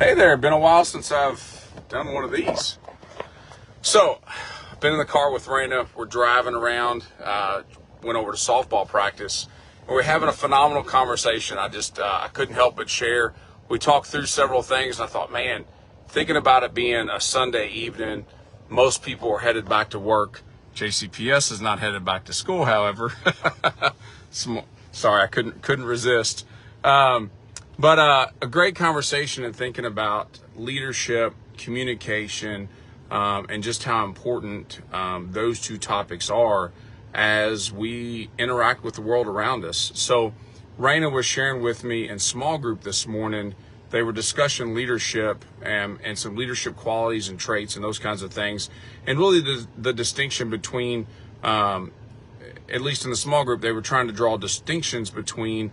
Hey there, been a while since I've done one of these. So, I've been in the car with Raina. We're driving around, went over to softball practice. And we're having a phenomenal conversation. I couldn't help but share. We talked through several things, and I thought, man, thinking about it being a Sunday evening, most people are headed back to work. JCPS is not headed back to school, however. Sorry, I couldn't resist. But a great conversation and thinking about leadership, communication, and just how important those two topics are as we interact with the world around us. So Raina was sharing with me in small group this morning. They were discussing leadership and some leadership qualities and traits and those kinds of things. And really the distinction between, at least in the small group, they were trying to draw distinctions between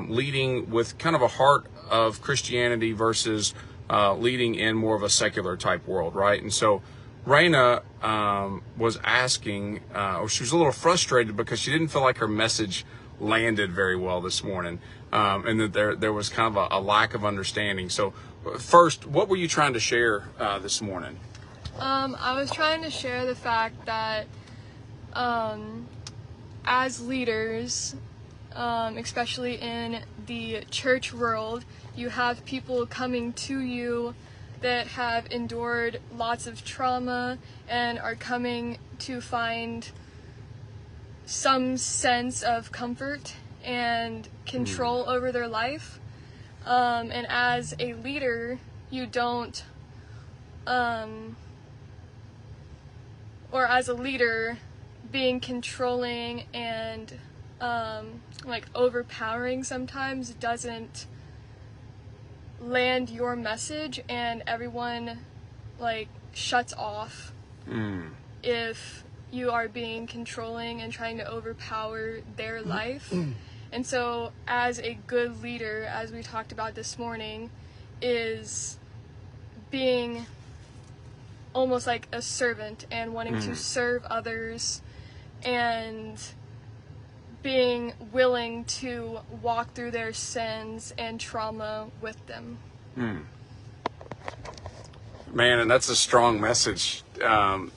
leading with kind of a heart of Christianity versus leading in more of a secular type world, right? And so Raina was asking, or she was a little frustrated because she didn't feel like her message landed very well this morning, and that there was kind of a lack of understanding. So first, what were you trying to share this morning? I was trying to share the fact that as leaders, especially in the church world, you have people coming to you that have endured lots of trauma and are coming to find some sense of comfort and control over their life. And as a leader, you don't, or as a leader, being controlling and like overpowering sometimes doesn't land your message, and everyone like shuts off if you are being controlling and trying to overpower their life. And so as a good leader, as we talked about this morning, is being almost like a servant and wanting to serve others and being willing to walk through their sins and trauma with them. Man, and that's a strong message that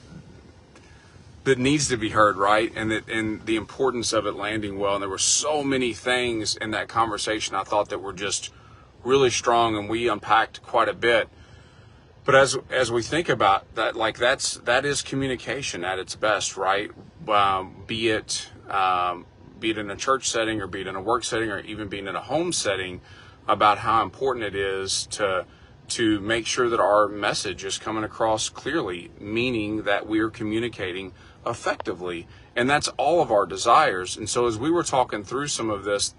needs to be heard, right? And the importance of it landing well. And there were so many things in that conversation I thought that were just really strong, and we unpacked quite a bit. But as we think about that, like that is communication at its best, right? Be it in a church setting, or be it in a work setting, or even being in a home setting, about how important it is to make sure that our message is coming across clearly, meaning that we're communicating effectively. And that's all of our desires. And so as we were talking through some of this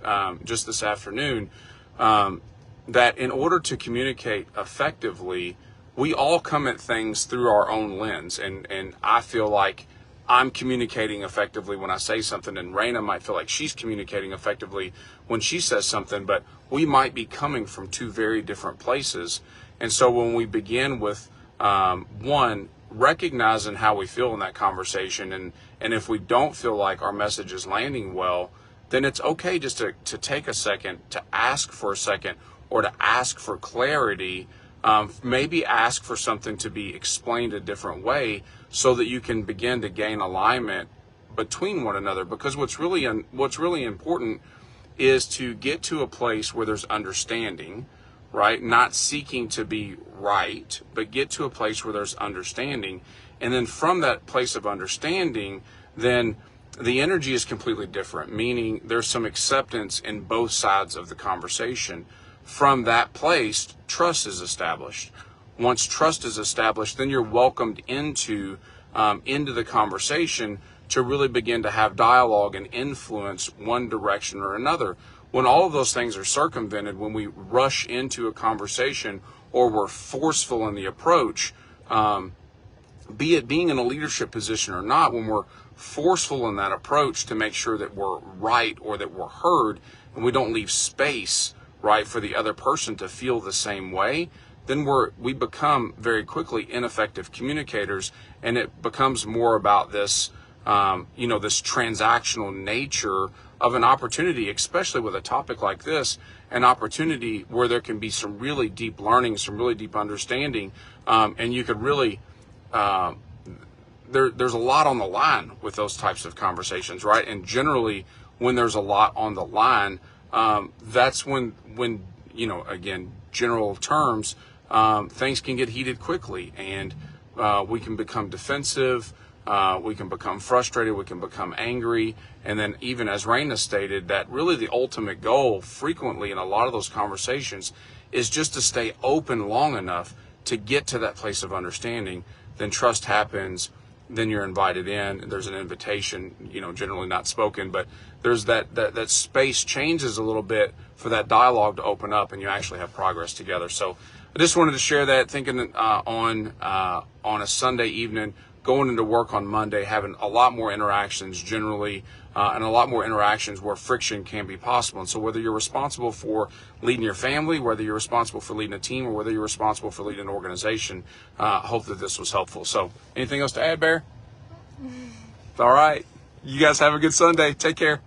just this afternoon, that in order to communicate effectively, we all come at things through our own lens. And I feel like I'm communicating effectively when I say something, and Raina might feel like she's communicating effectively when she says something, but we might be coming from two very different places. And so when we begin with one, recognizing how we feel in that conversation, and if we don't feel like our message is landing well, then it's okay just to take a second, to ask for a second, or to ask for clarity. Maybe ask for something to be explained a different way so that you can begin to gain alignment between one another. Because what's really important is to get to a place where there's understanding, right? Not seeking to be right, but get to a place where there's understanding. And then from that place of understanding, then the energy is completely different, meaning there's some acceptance in both sides of the conversation. From that place, trust is established. Once trust is established, then you're welcomed into the conversation to really begin to have dialogue and influence one direction or another. When all of those things are circumvented, when we rush into a conversation or we're forceful in the approach, be it being in a leadership position or not, when we're forceful in that approach to make sure that we're right or that we're heard, and we don't leave space, right, for the other person to feel the same way, then we become very quickly ineffective communicators, and it becomes more about this, this transactional nature of an opportunity, especially with a topic like this, an opportunity where there can be some really deep learning, some really deep understanding, and you could really, there's a lot on the line with those types of conversations, right? And generally, when there's a lot on the line, that's when again, general terms, things can get heated quickly, and we can become defensive. We can become frustrated, we can become angry, and then even as Raina stated, that really the ultimate goal frequently in a lot of those conversations is just to stay open long enough to get to that place of understanding. Then trust happens, then you're invited in, there's an invitation, generally not spoken, but there's that space changes a little bit for that dialogue to open up and you actually have progress together. So I just wanted to share that, thinking on a Sunday evening, going into work on Monday, having a lot more interactions generally, and a lot more interactions where friction can be possible. And so whether you're responsible for leading your family, whether you're responsible for leading a team, or whether you're responsible for leading an organization, I hope that this was helpful. So anything else to add, Bear? All right. You guys have a good Sunday. Take care.